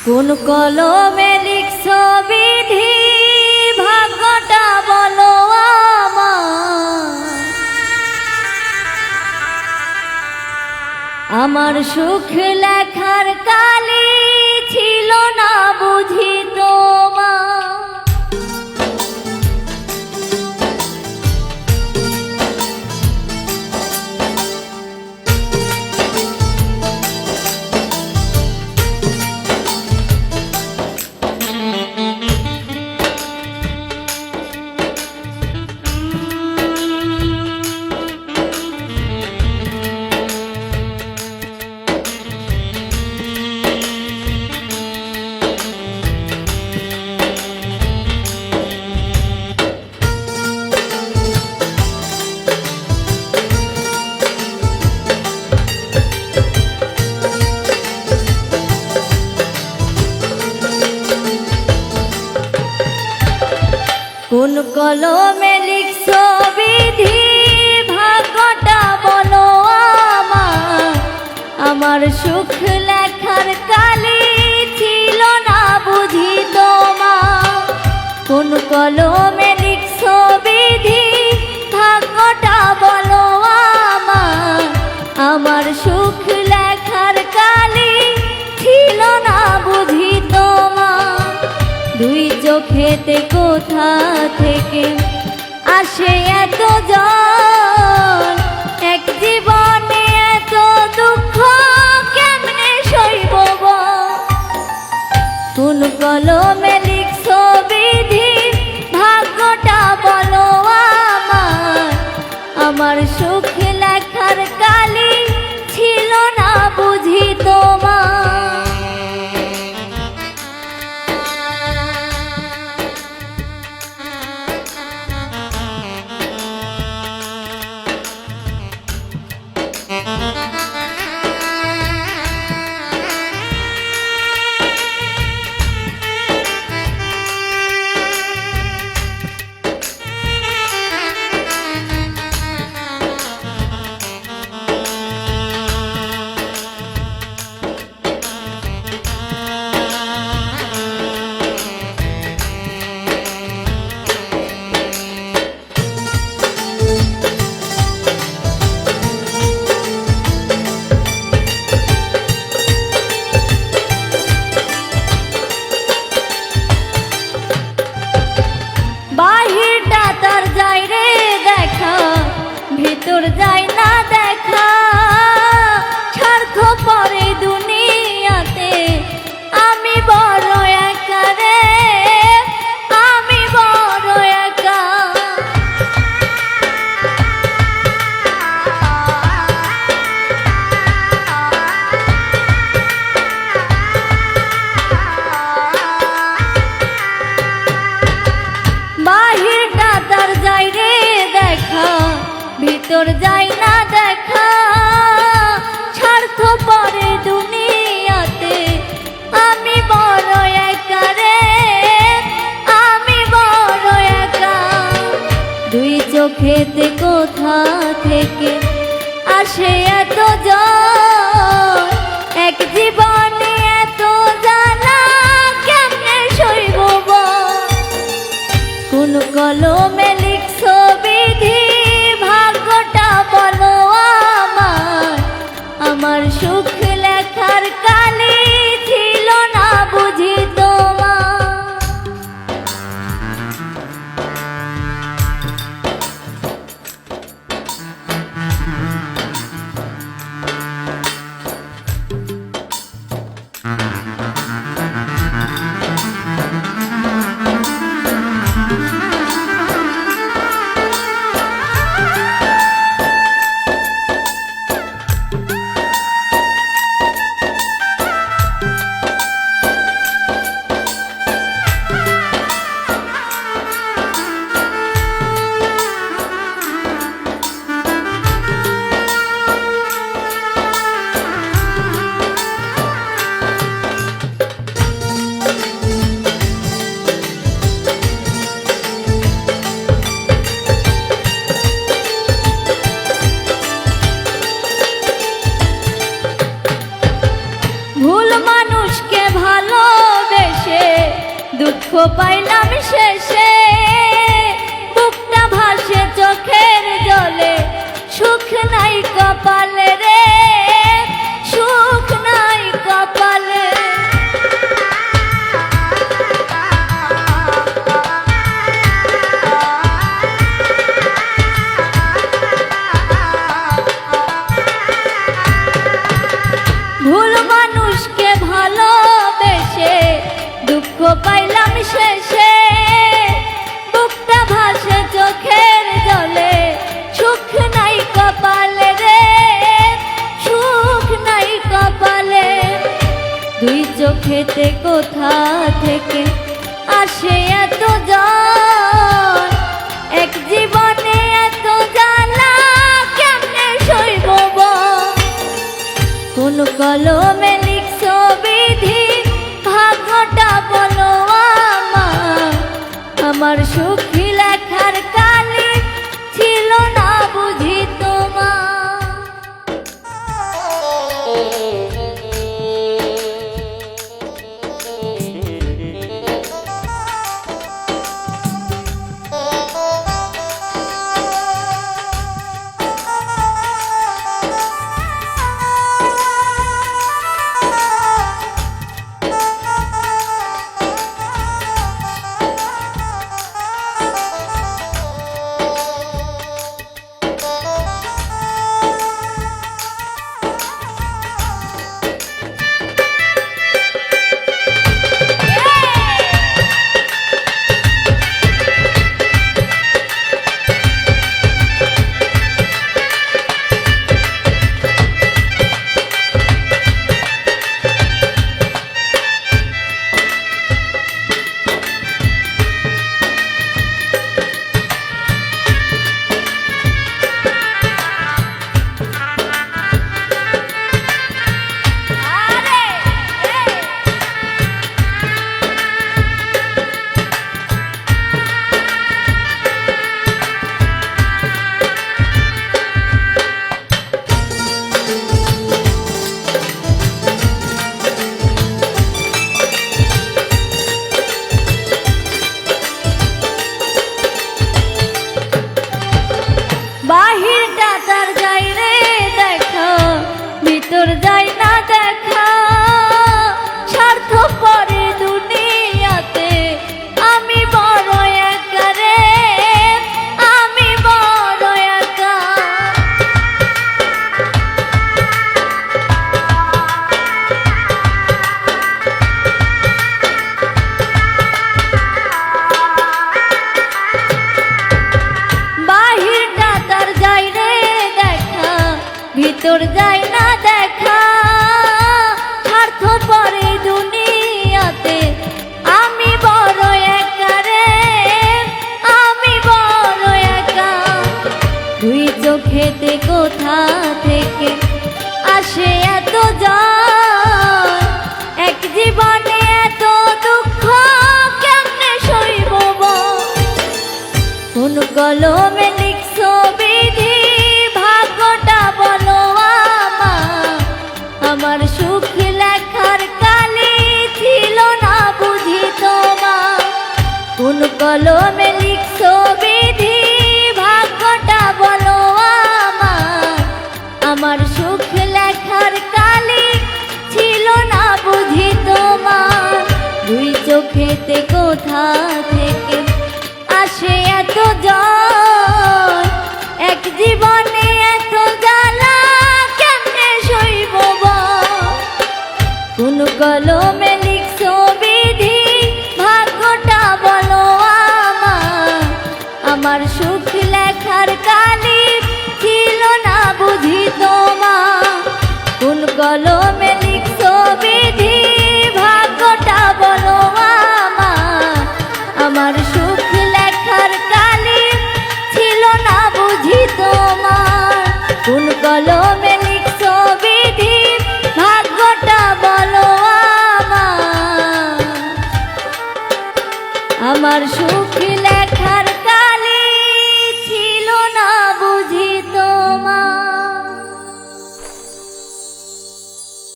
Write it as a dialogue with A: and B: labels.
A: কোন কলমে লিখছো বিধি ভাগ্যটা বলো আমার সুখ লেখার কালি ছিল না বুঝি তোমার। কোন কলমে লিখছো বিধি ভাগ্যটা বলো আমার সুখ লেখার কালি ছিল না বুঝি তোমার। কোন কলমে লিখছো বিধি ভাগ্যটা বলো আমার সুখ লেখার কালি ছিল না বুঝি তোমার। দুই চোখেতে কোথা থেকে আসে এত জল, এক জীবনে এত দুঃখ কেমনে সইব বল। কোন কলমে লিখছো বিধি ভাগ্যটা বলো আমার সুখ লেখার কালি ছিল না বুঝি তোমার। বাহিরটা তার যাই রে দেখা, ভিতর যাই না দেখা। স্বার্থ পরে দুনিয়াতে আমি বড় একা রে, আমি বড় একা। বাহিরটা তার যাই রে দেখা, ভিতর যাই না দেখা। স্বার্থ পরে দুনিয়াতে আমি বড় একা রে, আমি বড় একা। দুই চোখেতে কোথা থেকে আসে এত জল, এক জীবনে এত জ্বালা কেমনে সইব বল। কোন কলমে লিখছো বিধি ভাগ্যটা বলো আমার সুখ লেখার কালি ছিল না বুঝি তোমার। পাইলাম শেষে, বুকটা ভাসে চোখের জলে, সুখ নাই কপালে রে, সুখ নাই কপালে। ভুল মানুষকে ভালোবেসে দুঃখ পাইলাম শেষে, বুকটা ভাসে চোখের জলে, সুখ নাই কপালে রে, সুখ নাই কপালে। দুই চোখেতে কোথা থেকে আসে এত জন, এক জীবনে এত জ্বালা কেমনে সইব বল। কোন কলমে লিখছো বিধি, ভাগ্যটা বলো আমার, আমার সুখী লেখার কালি ছিল না বুঝি তোমার। বাহিরটা তার যাই রে দেখা, ভিতর যাই না দেখা, স্বার্থ করে দুনিয়াতে আমি বড় একা রে, আমি বড় একা। বাহিরটা তার যাই রে দেখা, ভিতর যাই না দেখা, স্বার্থ পরে দুনিয়াতে আমি বড় একা রে, আমি বড় একা। দুই চোখেতে কোথা থেকে আসে এত জন, এক জীবনে এত দুঃখ কেমনে সইব বল। কোন কলমে লিখছো বিধি, ভাগ্যটা বলো আমার, আমার সুখ লেখার কালি ছিল না বুঝি তোমার। কোন কলমে লিখছো বিধি, ভাগ্যটা বলো আমার, আমার সুখ লেখার কালি ছিল না বুঝি তোমার। দুই চোখেতে কোথা থেকে আসে এত জন, এক জীবনে এত জ্বালা কেমনে সইব বল। কোন কলমে লিখছো বিধি, ভাগ্যটা বলো আমার, আমার সুখ লেখার কালি ছিল না বুঝি তোমার। কোন কলমে লিখছো বিধি, ভাগ্যটা বলো আমার, আমার সুখ লেখার কালি ছিল না বুঝি তোমার। কোন কলমে লিখছো বিধি, ভাগ্যটা বলো আমার, আমার সুখ